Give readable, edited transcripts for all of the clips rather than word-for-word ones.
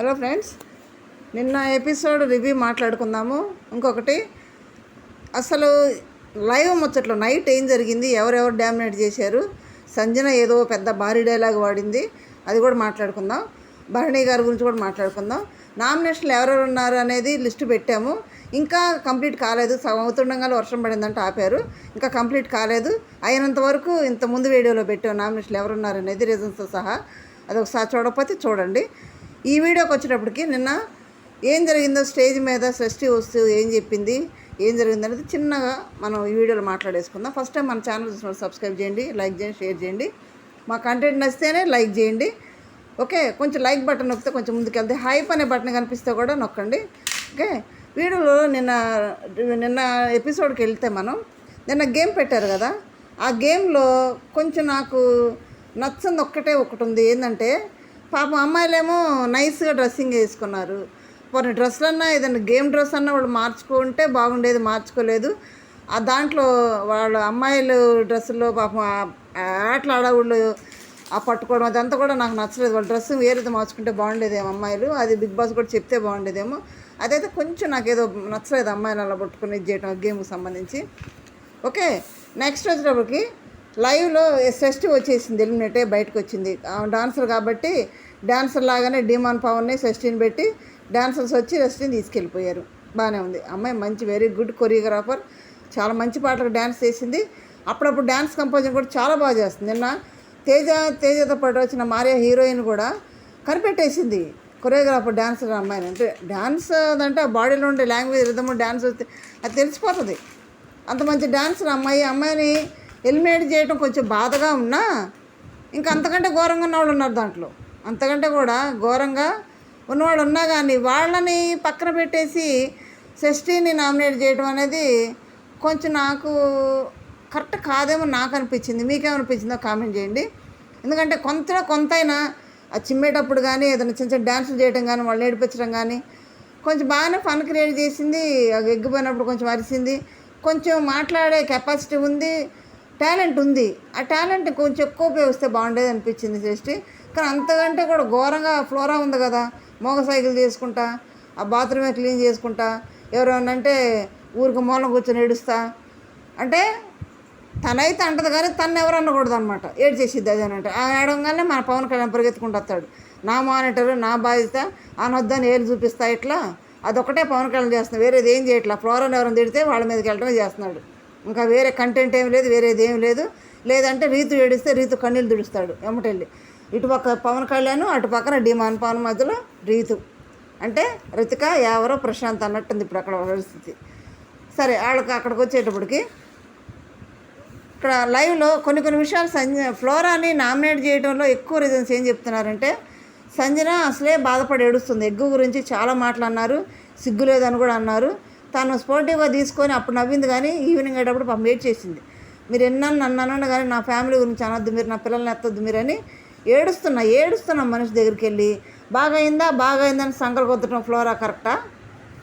Hello friends, నిన్న episode review మాట్లాడుకుందాము. ఇంకొకటి అసలు లైవ్ ముచ్చట్లో నైట్ ఏం జరిగింది, ఎవరెవరు డామినేట్ చేశారు, సంజన ఏదో పెద్ద భారీ డైలాగ్ వాడింది, అది కూడా మాట్లాడుకుందాం. భరణి గారి గురించి కూడా మాట్లాడుకుందాం. నామినేషన్లు ఎవరెవరు ఉన్నారు అనేది లిస్టు పెట్టాము. ఇంకా కంప్లీట్ కాలేదు. అవుతుండగానే వర్షం పడిందంటే ఆపారు. ఇంకా కంప్లీట్ కాలేదు. అయినంత వరకు ఇంత ముందు వీడియోలో పెట్టాము నామినేషన్లు ఎవరున్నారు అనేది రీజన్స్తో సహా. అది ఒకసారి చూడకపోతే చూడండి. ఈ వీడియోకి వచ్చేటప్పటికి నిన్న ఏం జరిగిందో, స్టేజ్ మీద షష్ఠి వస్తూ ఏం చెప్పింది, ఏం జరిగింది అనేది చిన్నగా మనం ఈ వీడియోలో మాట్లాడేసుకుందాం. ఫస్ట్ టైం మన ఛానల్ చూసినప్పుడు సబ్స్క్రైబ్ చేయండి, లైక్ చేయండి, షేర్ చేయండి. మా కంటెంట్ నచ్చితేనే లైక్ చేయండి. ఓకే, కొంచెం లైక్ బటన్ నొక్కితే కొంచెం ముందుకెళ్తే, హైప్ అనే బటన్ కనిపిస్తే కూడా నొక్కండి. ఓకే, వీడియోలో నిన్న ఎపిసోడ్కి వెళ్తే మనం నిన్న గేమ్ పెట్టారు కదా, ఆ గేమ్లో కొంచెం నాకు నచ్చంది ఒకటి ఉంది. ఏంటంటే పాపం అమ్మాయిలేమో నైస్గా డ్రెస్సింగ్ వేసుకున్నారు. కొన్ని డ్రెస్సులన్నా ఏదైనా గేమ్ డ్రెస్ అన్నా వాళ్ళు మార్చుకుంటే బాగుండేది, మార్చుకోలేదు. ఆ దాంట్లో వాళ్ళ అమ్మాయిలు డ్రెస్సుల్లో పాపం ఆటలు ఆడవాళ్ళు ఆ పట్టుకోవడం అదంతా కూడా నాకు నచ్చలేదు. వాళ్ళ డ్రెస్ వేరేది మార్చుకుంటే బాగుండేదేమో అమ్మాయిలు, అది బిగ్ బాస్ కూడా చెప్తే బాగుండేదేమో. అదైతే కొంచెం నాకేదో నచ్చలేదు, అమ్మాయిలు అలా పట్టుకుని ఇది చేయడం గేమ్కి సంబంధించి. ఓకే, నెక్స్ట్ వచ్చేటప్పటికి లైవ్లో షష్ఠి వచ్చేసింది, ఎలిమినేట్ బయటకు వచ్చింది. డాన్సర్ కాబట్టి డాన్సర్ లాగానే డిమాన్ పవన్ని షష్ఠిని పెట్టి డాన్సర్స్ వచ్చి షష్ఠిని తీసుకెళ్ళిపోయారు. బాగానే ఉంది. అమ్మాయి మంచి వెరీ గుడ్ కొరియోగ్రాఫర్, చాలా మంచి పాటలకు డ్యాన్స్ చేసింది. అప్పుడప్పుడు డ్యాన్స్ కంపోజింగ్ కూడా చాలా బాగా చేస్తుంది. నిన్న తేజతో పాటు వచ్చిన మారియా హీరోయిన్ కూడా కనిపెట్టేసింది కొరియోగ్రాఫర్ డాన్సర్ అమ్మాయిని. అంటే డ్యాన్స్ అంటే ఆ బాడీలో ఉండే లాంగ్వేజ్ రిథమ్ డ్యాన్స్ వస్తే అది తెలిసిపోతుంది. అంత మంచి డాన్సర్ అమ్మాయిని ఎలిమినేట్ చేయడం కొంచెం బాధగా ఉన్నా, ఇంకా అంతకంటే ఘోరంగా ఉన్నవాళ్ళు ఉన్నారు దాంట్లో. అంతకంటే కూడా ఘోరంగా ఉన్నవాళ్ళు ఉన్నా కానీ వాళ్ళని పక్కన పెట్టేసి షష్ఠిని నామినేట్ చేయడం అనేది కొంచెం నాకు కరెక్ట్ కాదేమో నాకు అనిపించింది. మీకేమనిపించిందో కామెంట్ చేయండి. ఎందుకంటే కొంతైనా ఆ చిమ్మేటప్పుడు కానీ ఏదైనా చిన్న చిన్న డ్యాన్సులు చేయడం కానీ వాళ్ళు నేర్పించడం కానీ కొంచెం బాగానే ఫన్ క్రియేట్ చేసింది. ఎగ్గిపోయినప్పుడు కొంచెం అరిసింది, కొంచెం మాట్లాడే కెపాసిటీ ఉంది, టాలెంట్ ఉంది. ఆ టాలెంట్ కొంచెం ఎక్కువ ఉపయోగిస్తే బాగుండేది అనిపించింది షష్ఠి. కానీ అంతకంటే కూడా ఘోరంగా ఫ్లోరా ఉంది కదా, మోగ సైకిల్ చేసుకుంటా, ఆ బాత్రూమే క్లీన్ చేసుకుంటా, ఎవరైనా అంటే ఊరికి మూలం కూర్చొని ఏడుస్తా అంటే తనైతే అంటది కానీ తను ఎవరు అనకూడదు అనమాట. ఏడు చేసిద్ది అదేనంటే ఆ ఏడంగానే మన పవన్ కళ్యాణ్ పరిగెత్తుకుంటూ వస్తాడు. నా మానిటర్, నా బాధ్యత, అనొద్దని ఏళ్ళు చూపిస్తా, ఇట్లా అదొకటే పవన్ కళ్యాణ్ చేస్తున్నాడు. వేరేది ఏం చేయట్లా. ఫ్లోరాని ఎవరైనా తిడితే వాళ్ళ మీదకి వెళ్ళడమే చేస్తున్నాడు. ఇంకా వేరే కంటెంట్ ఏం లేదు, వేరేది ఏం లేదు. లేదంటే రీతు ఏడిస్తే రీతు కన్నీళ్ళు తుడుస్తాడు ఎమ్మటెళ్ళి. ఇటుపక్క పవన్ కళ్యాణ్, అటు పక్కన డిమాన్ పవన్, మధ్యలో రీతు. అంటే రితిక, ఎవరో ప్రశాంత్ అన్నట్టుంది ఇప్పుడు అక్కడ పరిస్థితి. సరే, వాళ్ళకి అక్కడికి వచ్చేటప్పటికి ఇక్కడ లైవ్లో కొన్ని విషయాలు ఫ్లోరాని నామినేట్ చేయడంలో ఎక్కువ రీజన్స్ ఏం చెప్తున్నారంటే, సంజన అసలే బాధపడి ఏడుస్తుంది. ఎగ్గు గురించి చాలా మాటలు అన్నారు, సిగ్గు లేదని కూడా అన్నారు. తను స్పోర్టివ్గా తీసుకొని అప్పుడు నవ్వింది, కానీ ఈవినింగ్ అయ్యేటప్పుడు పాపం వెయిట్ చేసింది. మీరు నన్ను అనండి కానీ నా ఫ్యామిలీ గురించి అనొద్దు, మీరు నా పిల్లల్ని ఎత్తొద్దు మీరని ఏడుస్తున్నా మనిషి దగ్గరికి వెళ్ళి. బాగా అయిందని సంకలు కొద్దటం ఫ్లోరా కరెక్టా?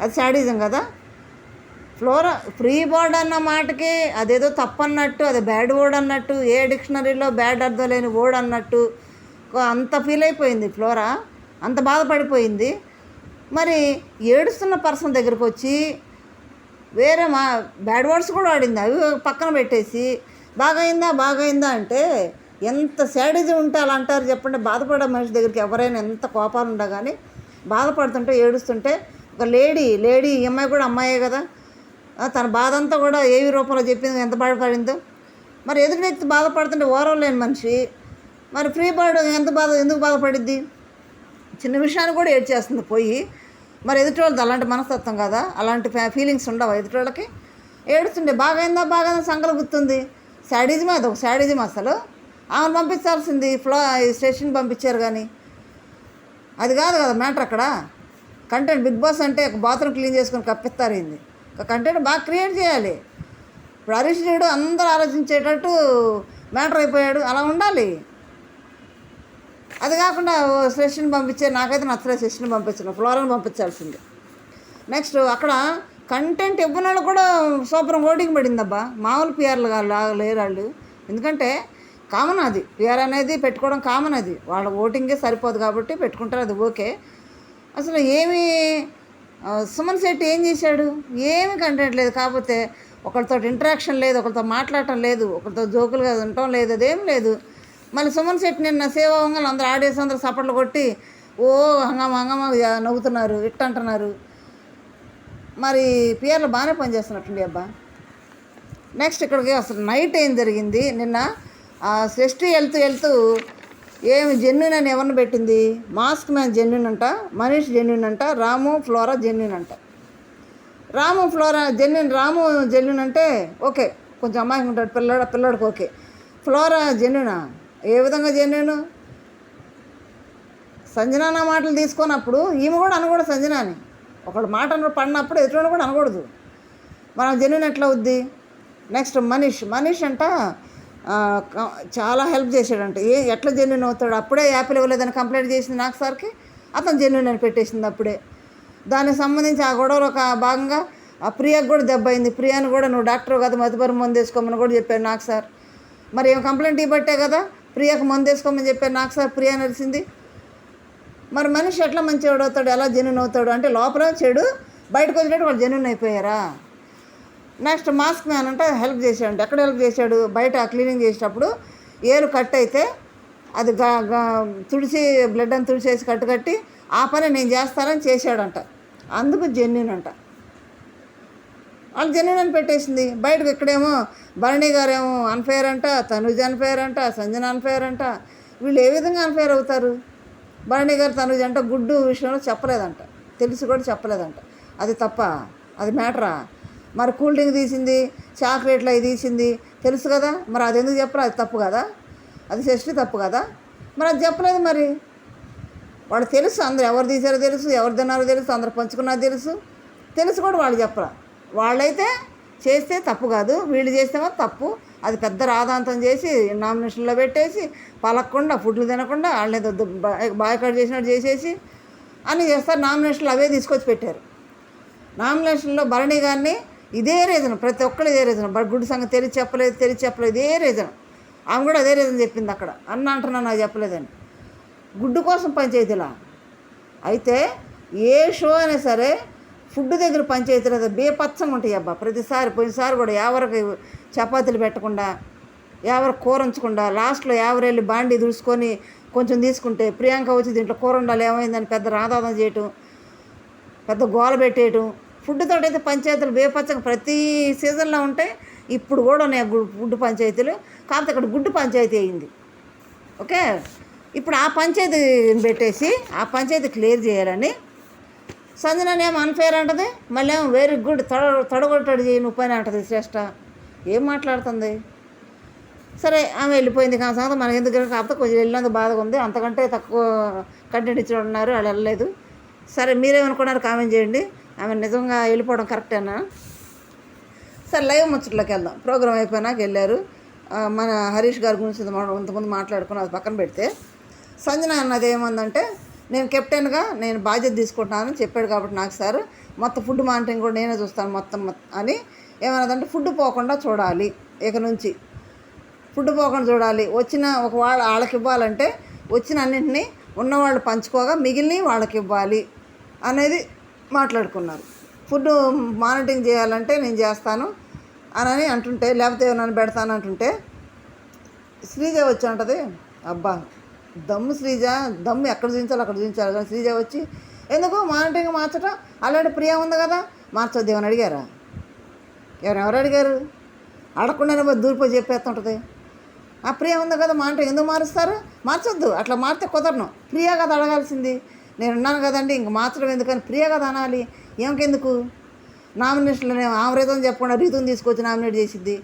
అది శాడిజం కదా. ఫ్లోరా ఫ్రీ బోర్డ్ అన్న మాటకి అదేదో తప్పన్నట్టు, అది బ్యాడ్ వర్డ్ అన్నట్టు, ఏ డిక్షనరీలో బ్యాడ్ అర్థం లేని వర్డ్ అన్నట్టు అంత ఫీల్ అయిపోయింది ఫ్లోరా, అంత బాధపడిపోయింది. మరి ఏడుస్తున్న పర్సన్ దగ్గరికి వచ్చి వేరే బ్యాడ్ వర్డ్స్ కూడా వాడింది. అవి పక్కన పెట్టేసి బాగా అయిందా అంటే ఎంత శాడిజం ఉంటే అలా అంటారు చెప్పండి. బాధపడే మనిషి దగ్గరికి ఎవరైనా ఎంత కోపాలు ఉండా కానీ బాధపడుతుంటే ఏడుస్తుంటే, ఒక లేడీ ఈ అమ్మాయి కూడా అమ్మాయే కదా, తన బాధ అంతా కూడా ఏవి రూపంలో చెప్పింది, ఎంత బాధపడిందో. మరి ఎదుటి వ్యక్తి బాధపడుతుంటే ఓరం లేని మనిషి మరి ఫ్రీ బర్డ్ ఎందుకు బాధపడిద్ది? చిన్న విషయాన్ని కూడా ఏడ్చేస్తుంది పోయి. మరి ఎదుటి వాళ్ళది అలాంటి మనస్తత్వం కదా, అలాంటి ఫీలింగ్స్ ఉండవు ఎదుటి వాళ్ళకి. ఏడుస్తుంటే బాగా సంకలు గుర్తుంది. శాడిజమే, అది ఒక శాడిజం. అసలు ఆమెను పంపించాల్సింది స్టేషన్ పంపించారు కానీ అది కాదు కదా మ్యాటర్. అక్కడ కంటెంట్ బిగ్ బాస్ అంటే ఒక బాత్రూమ్ క్లీన్ చేసుకొని కప్పిస్తారైంది. కంటెంట్ బాగా క్రియేట్ చేయాలి. ఇప్పుడు హరీష్ రెడ్డి అందరూ ఆలోచించేటట్టు మ్యాటర్ అయిపోయాడు, అలా ఉండాలి. అది కాకుండా సెషన్ పంపించారు, నాకైతే నచ్చలేదు సెషన్ పంపించిన, ఫ్లోరాని పంపించాల్సింది. నెక్స్ట్ అక్కడ కంటెంట్ ఇవ్వని వాళ్ళు కూడా సూపర్ ఓటింగ్ పడిందబ్బా. మామూలు పిఆర్లు లేరు వాళ్ళు. ఎందుకంటే కామన్ అది, పిఆర్ అనేది పెట్టుకోవడం కామన్, అది వాళ్ళ ఓటింగే సరిపోదు కాబట్టి పెట్టుకుంటారు, అది ఓకే. అసలు ఏమీ సుమన్ శెట్టి ఏం చేశాడు? ఏమీ కంటెంట్ లేదు. కాకపోతే ఒకరితో ఇంటరాక్షన్ లేదు, ఒకరితో మాట్లాడటం లేదు, ఒకరితో జోకులుగా ఉండటం లేదు, అదేం లేదు. మళ్ళీ సుమన్ శెట్టి నిన్న సేవావంగాలు అందరూ ఆడేసి అందరూ సపట్లు కొట్టి ఓ హంగామా హంగామా నవ్వుతున్నారు, అంటున్నారు. మరి పిఆర్లో బాగానే పనిచేస్తున్నట్టుండి అబ్బా. నెక్స్ట్ ఇక్కడికి అసలు నైట్ ఏం జరిగింది నిన్న? సృష్టి వెళ్తూ ఏమి జెన్యున్ అని ఎవరిని పెట్టింది? మాస్క్ మ్యాన్ జెన్యున్ అంట, మనీష్ జెన్యున్ అంట, రాము ఫ్లోరా జెన్యున్ అంట. రాము జెన్యున్ అంటే ఓకే, కొంచెం అమ్మాయికి ఉంటాడు పిల్లడికి ఓకే. ఫ్లోరా జెన్యునా? ఏ విధంగా జెన్యున్? సంజన నా మాటలు తీసుకున్నప్పుడు ఈమె కూడా అనకూడదు సంజనాని. ఒకళ్ళు మాట పడినప్పుడు ఎటువంటి కూడా అనకూడదు. మనం జెన్యున్ ఎట్లా అవుద్ది? నెక్స్ట్ మనీష్ అంట చాలా హెల్ప్ చేశాడంట. ఎట్లా జెన్యున్ అవుతాడు? అప్పుడే యాపిల్ ఇవ్వలేదని కంప్లైంట్ చేసింది నాకు సార్కి, అతను జెన్యున్ అని పెట్టేసింది అప్పుడే. దానికి సంబంధించి ఆ గొడవలో ఒక భాగంగా ఆ ప్రియాకు కూడా దెబ్బ అయింది. ప్రియాని కూడా నువ్వు డాక్టర్ కాదు మతిపరం మందు వేసుకోమని కూడా చెప్పాడు నాకు సార్. మరి ఏం కంప్లైంట్ ఇవ్వబట్టే కదా ప్రియాకు మందు వేసుకోమని చెప్పాడు నాకు సార్. ప్రియా నడిచింది. మరి మనిషి ఎట్లా మంచివాడు అవుతాడు, ఎలా జెన్యున్ అవుతాడు? అంటే లోపల చెడు, బయటకు వచ్చినట్టు వాళ్ళు జెన్యున్ అయిపోయారా? నెక్స్ట్ మాస్క్ మ్యాన్ అంటే హెల్ప్ చేశాడు. ఎక్కడ హెల్ప్ చేశాడు? బయట క్లీనింగ్ చేసేటప్పుడు ఏరు కట్ అయితే అది తుడిచి బ్లడ్ అని తుడిచేసి కట్టి ఆ పని నేను చేస్తానని చేశాడంట. అందుకు జెన్యున్ అంట. వాళ్ళు జెన్యున్ అని పెట్టేసింది. బయటకు ఇక్కడేమో భరణి గారేమో అన్ఫేర్ అంట, తనుజ్ అన్ఫేర్ అంట, సంజన అన్ఫేర్ అంట. వీళ్ళు ఏ విధంగా అన్ఫేర్ అవుతారు? భరణి గారు తనుజ్ అంట గుడ్డు విషయంలో చెప్పలేదంట, తెలిసి కూడా చెప్పలేదంట. అది తప్ప? అది మ్యాటరా? మరి కూల్ డ్రింక్ తీసింది, చాక్లెట్లు అవి తీసింది తెలుసు కదా, మరి అది ఎందుకు చెప్పరు? అది తప్పు కదా? అది సృష్టి తప్పు కదా? మరి అది చెప్పలేదు. మరి వాళ్ళు తెలుసు, అందరు ఎవరు తీసారో తెలుసు, ఎవరు తిన్నారో తెలుసు, అందరు పంచుకున్నారో తెలుసు కూడా వాళ్ళు చెప్పరా. వాళ్ళైతే చేస్తే తప్పు కాదు, వీళ్ళు చేస్తేమో తప్పు. అది పెద్ద రాధాంతం చేసి నామినేషన్లో పెట్టేసి పలకకుండా ఫుడ్లు తినకుండా వాళ్ళని బాయ్కాట్ చేసినట్టు చేసేసి అన్నీ చేస్తారు. నామినేషన్లు అవే తీసుకొచ్చి పెట్టారు. నామినేషన్లో భరణి గారిని ఇదే రీజన్, ప్రతి ఒక్కరు ఇదే రీజన్, గుడ్డు సంగతి తెలిసి చెప్పలేదు ఇదే రీజన్. ఆమె కూడా అదే రీజన్ చెప్పింది అక్కడ. అంటున్నా నాకు చెప్పలేదని. గుడ్డు కోసం పంచాయతీలా? అయితే ఏ షో అయినా సరే ఫుడ్ దగ్గర పంచాయతీలు అది బేపచ్చంగా ఉంటాయి అబ్బా. ప్రతిసారి పోయినసారి కూడా ఎవరికి చపాతీలు పెట్టకుండా, ఎవరు కూర ఉంచకుండా, లాస్ట్లో ఎవరు వెళ్ళి బాండీ దుడుచుకొని కొంచెం తీసుకుంటే ప్రియాంక వచ్చి దీంట్లో కూర ఉండాలి ఏమైందని పెద్ద రాధాదం చేయటం, పెద్ద గోల పెట్టేయటం. ఫుడ్ తోటి అయితే పంచాయతీలు బేపచ్చంగా ప్రతి సీజన్లో ఉంటాయి. ఇప్పుడు కూడా ఉన్నాయి ఫుడ్ పంచాయతీలు. కాకపోతే ఇక్కడ గుడ్డు పంచాయతీ అయింది. ఓకే, ఇప్పుడు ఆ పంచాయతీ పెట్టేసి ఆ పంచాయతీ క్లియర్ చేయాలని సంజన ఏమో అన్ఫేర్ అంటది, మళ్ళీ ఏమో వెరీ గుడ్ తొడగొట్టాడు చేయి నువ్వు పని అంటది శ్రేష్ఠ. ఏం మాట్లాడుతుంది? సరే ఆమె వెళ్ళిపోయింది. సంగతి మనకి ఎందుకు? కాకపోతే కొంచెం వెళ్ళినందుకు బాధగా ఉంది. అంతకంటే తక్కువ కంటెంట్ ఇచ్చి ఉన్నారు, వాళ్ళు వెళ్ళలేదు. సరే మీరేమనుకున్నారు కామెంట్ చేయండి. ఆమె నిజంగా వెళ్ళిపోవడం కరెక్టేనా? సరే లైవ్ ముచ్చట్లోకి వెళ్దాం. ప్రోగ్రామ్ అయిపోయినాక వెళ్ళారు. మన హరీష్ గారి గురించి ఇంతకుముందు మాట్లాడుకుని అది పక్కన పెడితే సంజన అన్నది ఏమందంటే నేను కెప్టెన్గా నేను బాధ్యత తీసుకుంటానని చెప్పాడు కాబట్టి నాకు సార్ మొత్తం ఫుడ్ మానిటరింగ్ కూడా నేనే చూస్తాను మొత్తం అని ఏమన్నదంటే ఫుడ్ పోకుండా చూడాలి, ఇక నుంచి ఫుడ్ పోకుండా చూడాలి. వచ్చిన ఒక వాళ్ళకి ఇవ్వాలంటే వచ్చిన అన్నింటినీ ఉన్నవాళ్ళు పంచుకోగా మిగిలిన వాళ్ళకి ఇవ్వాలి అనేది మాట్లాడుకున్నారు. ఫుడ్ మానిటరింగ్ చేయాలంటే నేను చేస్తాను అని అంటుంటే, లేకపోతే నన్ను పెడతాను అంటుంటే శ్రీజ వచ్చి అంటది అబ్బా దమ్ము శ్రీజ, దమ్ము ఎక్కడ చూపించాలో అక్కడ చూపించాలి. కానీ శ్రీజ వచ్చి ఎందుకు మానిటరింగ్ మార్చడం, ఆల్రెడీ ప్రియా ఉంది కదా మార్చొద్దు ఏమని అడిగారా? ఎవరు అడిగారు? అడగకుండానే దూరిపోయి చెప్పేస్తుంటుంది. ఆ ప్రియా ఉంది కదా మానిటరింగ్ ఎందుకు మారుస్తారు? మార్చొద్దు, అట్లా మారితే కుదరను. ప్రియా కదా అడగాల్సింది. నేను ఉన్నాను కదండి ఇంక మార్చడం ఎందుకని ప్రియా కదా అనాలి. ఏమకెందుకు? నామినేషన్లో ఆమె రీతం చెప్పకుండా రీతుని తీసుకొచ్చి నామినేట్ చేసిద్ది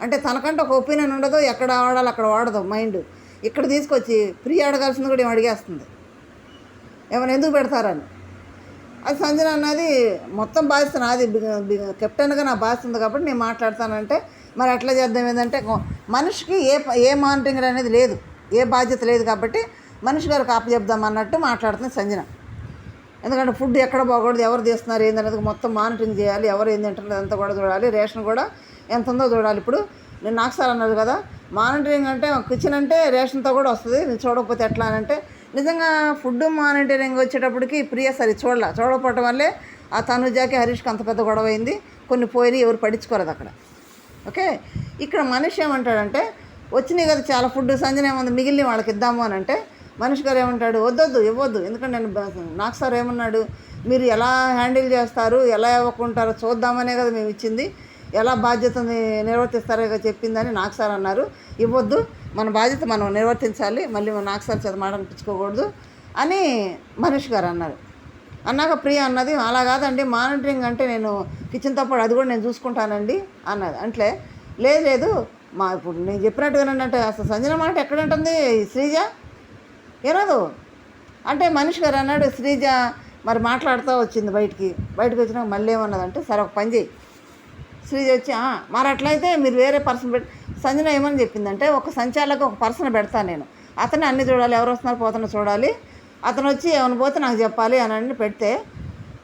అంటే తనకంటే ఒక ఒపీనియన్ ఉండదు, ఎక్కడ వాడాలి అక్కడ వాడదు మైండ్. ఇక్కడ తీసుకొచ్చి ప్రియ అడగాల్సింది కూడా ఏమి అడిగేస్తుంది, ఏమైనా ఎందుకు పెడతారని. అది సంజన అన్నది మొత్తం బాధ్యత నాది, కెప్టెన్గా నా బాధ్యత ఉంది కాబట్టి నేను మాట్లాడతానంటే మరి ఎట్లా చేద్దాం ఏంటంటే మనిషికి ఏ మానిటరింగ్ అనేది లేదు, ఏ బాధ్యత లేదు కాబట్టి మనిషి గారికి అప్పచెప్దాం అన్నట్టు మాట్లాడుతుంది సంజన. ఎందుకంటే ఫుడ్ ఎక్కడ పోకూడదు, ఎవరు తీస్తున్నారు ఏందనేది మొత్తం మానిటరింగ్ చేయాలి, ఎవరు ఏం తింటున్నారు అంతా కూడా చూడాలి, రేషన్ కూడా ఎంత ఉందో చూడాలి. ఇప్పుడు నేను నాకు సార్ అన్నారు కదా మానిటరింగ్ అంటే కిచెన్ అంటే రేషన్తో కూడా వస్తుంది, నేను చూడకపోతే ఎట్లా అని అంటే నిజంగా ఫుడ్ మానిటరింగ్ వచ్చేటప్పటికి ప్రియ సరే చూడకపోవటం వల్లే ఆ తనుజాకి హరీష్కి అంత పెద్ద గొడవ అయింది. కొన్ని పోయినాయి, ఎవరు పట్టించుకోలేదు అక్కడ. ఓకే, ఇక్కడ మనిషి ఏమంటాడంటే వచ్చినాయి కదా చాలా ఫుడ్, సంజన ఏముంది మిగిలిన వాళ్ళకి ఇద్దాము అని అంటే మనిషి గారు ఏమంటాడు, వద్దొద్దు ఇవ్వద్దు. ఎందుకంటే నాకు సార్ ఏమన్నాడు, మీరు ఎలా హ్యాండిల్ చేస్తారు, ఎలా ఇవ్వకుంటారో చూద్దామనే కదా మేము ఇచ్చింది, ఎలా బాధ్యతని నిర్వర్తిస్తారో చెప్పిందని నాకు సార్ అన్నారు. ఇవ్వద్దు, మన బాధ్యత మనం నిర్వర్తించాలి, మళ్ళీ నాకు సార్ చేత మాట అనిపించుకోకూడదు అని మనిషి గారు అన్నారు. అన్నాక ప్రియ అన్నది, అలా కాదండి, మానిటరింగ్ అంటే నేను కిచెన్తో పాటు అది కూడా నేను చూసుకుంటానండి అన్నది. అంటే లేదు ఇప్పుడు నేను చెప్పినట్టుగానండి అంటే అసలు సంజన మాట ఎక్కడంటుంది శ్రీజ ఏనాదు అంటే మనిషి గారు అన్నాడు. శ్రీజ మరి మాట్లాడుతూ వచ్చింది బయటికి వచ్చినాక మళ్ళీ ఏమన్నదంటే సరే ఒక పని చేయి. శ్రీజ వచ్చి మరి అట్లయితే మీరు వేరే పర్సన్ సంజన ఏమని చెప్పిందంటే ఒక సంచాలకు ఒక పర్సన్ పెడతాను నేను, అతనే అన్నీ చూడాలి, ఎవరు వస్తున్నారు పోతున్నా చూడాలి, అతను వచ్చి ఏమైనా పోతే నాకు చెప్పాలి అని పెడితే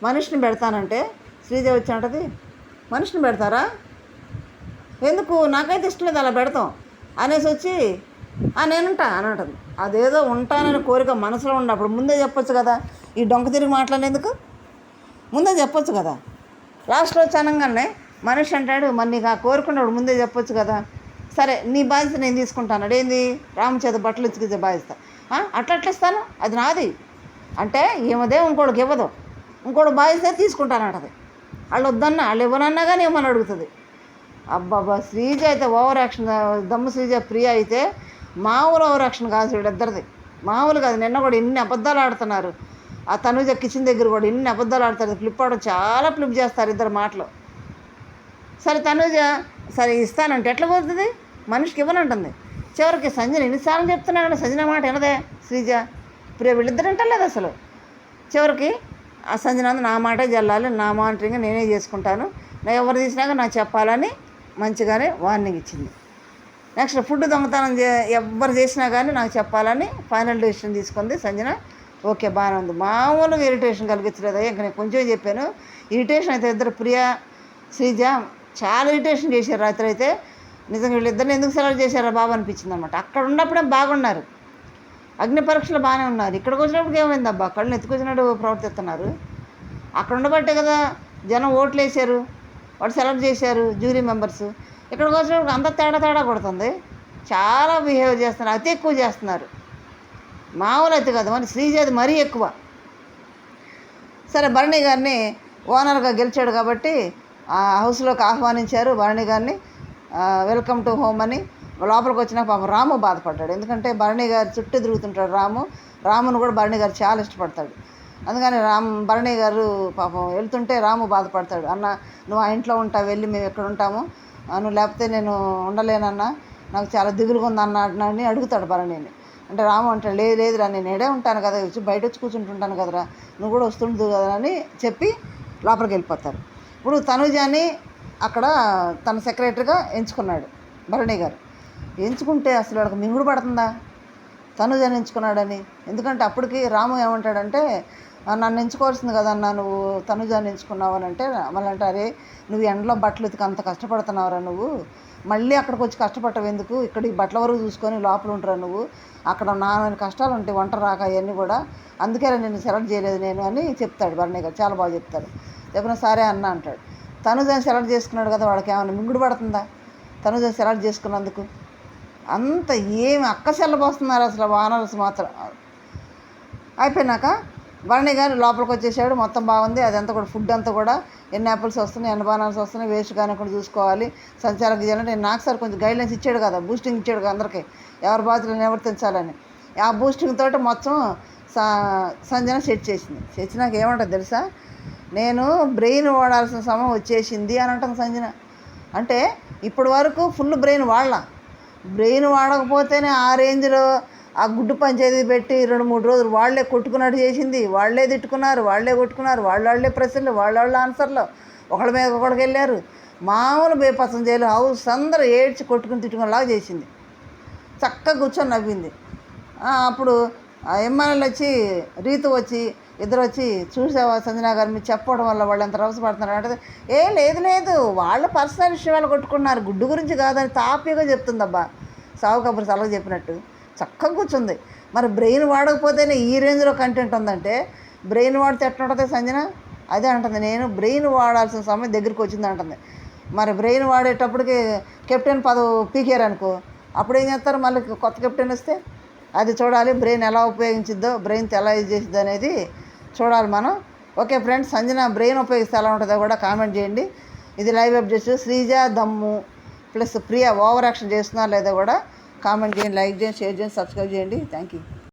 మనిషిని పెడతానంటే శ్రీజ వచ్చి అంటది, మనిషిని పెడతారా, ఎందుకు, నాకైతే ఇష్టం లేదు అలా పెడతాం అనేసి వచ్చి నేనుంటా అని అంటుంది. అదేదో ఉంటానని కోరిక మనసులో ఉన్నప్పుడు ముందే చెప్పొచ్చు కదా, ఈ డొంక తిరిగి మాట్లాడేందుకు ముందే చెప్పొచ్చు కదా. లాస్ట్లో వచ్చి అనగానే మనిషి అంటాడు, మరి నీకు ఆ కోరుకున్నప్పుడు ముందే చెప్పొచ్చు కదా. సరే నీ బాధ్యత నేను తీసుకుంటాను, ఏంది రాము చేత బట్టలు ఇచ్చుకిచ్చే బాధ్యత, అట్లా ఇస్తాను, అది నాది అంటే ఏమదే ఇంకోటికి ఇవ్వదు, ఇంకోటి బాధ్యత తీసుకుంటానంటది. వాళ్ళు వద్దన్నా వాళ్ళు ఇవ్వనన్నా కానీ ఏమని అడుగుతుంది. అబ్బాబా శ్రీజ అయితే ఓవర్ యాక్షన్, దమ్ము శ్రీజ ప్రియ అయితే మామూలు ఓవర్ యాక్షన్ కాదు వీళ్ళిద్దరిది, మామూలు కాదు. నిన్న కూడా ఎన్ని అబద్ధాలు ఆడుతున్నారు, ఆ తనుజ కిచెన్ దగ్గర కూడా ఎన్ని అబద్ధాలు ఆడుతారు, ఫ్లిప్ అవడం చాలా ఫ్లిప్ చేస్తారు ఇద్దరు మాటలు. సరే తనుజ సరే ఇస్తానంటే ఎట్లా పోతుంది, మనిషికి ఇవ్వనంటుంది. చివరికి సంజన ఎన్నిసార్లు చెప్తున్నాడు, సంజన మాట వినదే శ్రీజ ప్రియ, వీళ్ళిద్దరు అంటలేదు అసలు. చివరికి ఆ సంజన నా మాటే జల్లాలి, నా మానిటరింగ్ నేనే చేసుకుంటాను, నా ఎవరు తీసినాక నాకు చెప్పాలని మంచిగానే వార్నింగ్ ఇచ్చింది. నెక్స్ట్ ఫుడ్ దొంగతనం ఎవరు చేసినా కానీ నాకు చెప్పాలని ఫైనల్ డెసిషన్ తీసుకుంది సంజన. ఓకే బాగానే ఉంది, మామూలుగా ఇరిటేషన్ కలిగించలేదు. ఇంకా నేను కొంచెం చెప్పాను, ఇరిటేషన్ అయితే ఇద్దరు ప్రియ శ్రీజ చాలా ఇరిటేషన్ చేశారు రాత్రి అయితే. నిజంగా వీళ్ళిద్దరిని ఎందుకు సెలెక్ట్ చేశారా బాబు అనిపించింది అనమాట. అక్కడ ఉన్నప్పుడే బాగున్నారు, అగ్ని పరీక్షలు బాగానే ఉన్నారు, ఇక్కడికి వచ్చినప్పుడు ఏమైంది అబ్బా కళ్ళు ఎత్తుకొచ్చినట్టు ప్రవర్తిస్తున్నారు. అక్కడ ఉండబట్టే కదా జనం ఓట్లు వేసారు, వాడు సెలెక్ట్ చేశారు జ్యూరీ మెంబర్స్. ఇక్కడికి వచ్చినప్పుడు అంత తేడా కొడుతుంది, చాలా బిహేవ్ చేస్తున్నారు, అతి ఎక్కువ చేస్తున్నారు, మామూలు అయితే కదా. మరి శ్రీజాది మరీ ఎక్కువ. సరే భరణి గారిని ఓనర్గా గెలిచాడు కాబట్టి ఆ హౌస్లోకి ఆహ్వానించారు భరణి గారిని, వెల్కమ్ టు హోమ్ అని. లోపలికి వచ్చినా పాపం రాము బాధపడ్డాడు, ఎందుకంటే భరణి గారు చుట్టూ తిరుగుతుంటాడు రామును కూడా భరణి గారు చాలా ఇష్టపడతాడు. అందుకని భరణి గారు పాపం వెళ్తుంటే రాము బాధపడతాడు, అన్న నువ్వు ఆ ఇంట్లో ఉంటావు, వెళ్ళి మేము ఎక్కడ ఉంటాము, నువ్వు లేకపోతే నేను ఉండలేనన్నా, నాకు చాలా దిగులుగా ఉందన్న అని అడుగుతాడు భరణిని. అంటే రాము అంటాడు, లేదురా నేను ఎడే ఉంటాను కదా, వచ్చి బయట వచ్చి కూర్చుంటుంటాను కదరా, నువ్వు కూడా వస్తుంటుంది కదా అని చెప్పి లోపలికి వెళ్ళిపోతారు. ఇప్పుడు తనుజాని అక్కడ తన సెక్రటరీగా ఎంచుకున్నాడు భరణి గారు. ఎంచుకుంటే అసలు వాడికి మింగుడు పడుతుందా తనుజాని ఎంచుకున్నాడని. ఎందుకంటే అప్పటికి రాము ఏమంటాడంటే, నన్ను ఎంచుకోవాల్సింది కదన్నా, నువ్వు తనుజాని ఎంచుకున్నావు అని అంటే, మళ్ళీ అంటారే నువ్వు ఎండలో బట్టలు ఉతికి అంత కష్టపడుతున్నావురా, నువ్వు మళ్ళీ అక్కడికి వచ్చి కష్టపడటం ఎందుకు, ఇక్కడ ఈ బట్టల వరకు చూసుకొని లోపల ఉంటారా నువ్వు, అక్కడ నాన్న కష్టాలు ఉంటాయి వంట రాక అవన్నీ కూడా, అందుకే నేను సెలెక్ట్ చేయలేదు నేను అని చెప్తాడు భరణి గారు, చాలా బాగా చెప్తాడు. చెప్పిన సరే అన్న అంటాడు. తనుజాని సెలెక్ట్ చేసుకున్నాడు కదా, వాడికి ఏమైనా మింగుడు పడుతుందా తనుజాని సెలెక్ట్ చేసుకున్నందుకు? అంత ఏమి అక్కసెల్లబోస్తున్నారు అసలు వానర్స్ మాత్రం. అయిపోయినాక భరణి గారు లోపలికి వచ్చేసాడు, మొత్తం బాగుంది, అదంతా కూడా ఫుడ్ అంతా కూడా ఎన్ని యాపిల్స్ వస్తున్నాయి, ఎన్ని బనానాస్ వస్తున్నాయి, వేస్ట్ కానీ కూడా చూసుకోవాలి, సంచాలక చేయాలంటే నేను నాకు సార్ కొంచెం గైడ్లైన్స్ ఇచ్చాడు కదా, బూస్టింగ్ ఇచ్చాడు కదా అందరికీ, ఎవరి బాధ్యతలు నివర్తించాలని. ఆ బూస్టింగ్ తోటి మొత్తం సంజన సెట్ చేసింది. చేసినాక ఏమంటుంది తెలుసా, నేను బ్రెయిన్ వాడాల్సిన సమయం వచ్చేసింది అని అంటుంది సంజన. అంటే ఇప్పటి వరకు ఫుల్ బ్రెయిన్ వాడకపోతేనే ఆ రేంజ్లో ఆ గుడ్డు పంచేది పెట్టి 2-3 రోజులు వాళ్ళే కొట్టుకున్నట్టు చేసింది, వాళ్ళే తిట్టుకున్నారు, వాళ్ళే కొట్టుకున్నారు, వాళ్ళే ప్రశ్నలు, వాళ్ళ ఆన్సర్లు, ఒకళ్ళ మీద ఒకళ్ళకి వెళ్ళారు, మామూలు బేపసం చేయలేదు, హౌస్ అందరూ ఏడ్చి కొట్టుకుని తిట్టుకునేలాగా చేసింది. చక్కగా కూర్చొని నవ్వింది. అప్పుడు ఎమ్మెల్యేలు వచ్చి రీతు వచ్చి ఇద్దరు వచ్చి, చూసావా సంజన గారు మీరు చెప్పడం వల్ల వాళ్ళు ఎంత రవస పడుతున్నారు అంటే, లేదు వాళ్ళ పర్సనల్ విషయం వాళ్ళు కొట్టుకున్నారు, గుడ్డు గురించి కాదని తాపీగా చెప్తుందబ్బా, సావు కబురు సలహా చెప్పినట్టు. చక్కగా కూర్చుంది. మరి బ్రెయిన్ వాడకపోతేనే ఈ రేంజ్లో కంటెంట్ ఉందంటే బ్రెయిన్ వాడితే ఎట్లా ఉంటుంది సంజన? అదే అంటుంది, నేను బ్రెయిన్ వాడాల్సిన సమయం దగ్గరికి వచ్చింది అంటుంది. మరి బ్రెయిన్ వాడేటప్పటికి కెప్టెన్ పదవి పీకారు అనుకో, అప్పుడు ఏం చేస్తారు? మళ్ళీ కొత్త కెప్టెన్ వస్తే అది చూడాలి. బ్రెయిన్ ఎలా ఉపయోగించిద్దో, బ్రెయిన్తో ఎలా యూజ్ చేసిద్దో అనేది చూడాలి మనం. ఓకే ఫ్రెండ్స్, సంజన బ్రెయిన్ ఉపయోగిస్తే ఎలా ఉంటుందో కూడా కామెంట్ చేయండి. ఇది లైవ్ అప్డేట్స్. శ్రీజ దమ్ము ప్లస్ ప్రియా ఓవర్ యాక్షన్ చేస్తున్నా లేదా కూడా కామెంట్ చేయండి, లైక్ చేయండి, షేర్ చేయండి, సబ్స్క్రైబ్ చేయండి. Thank you.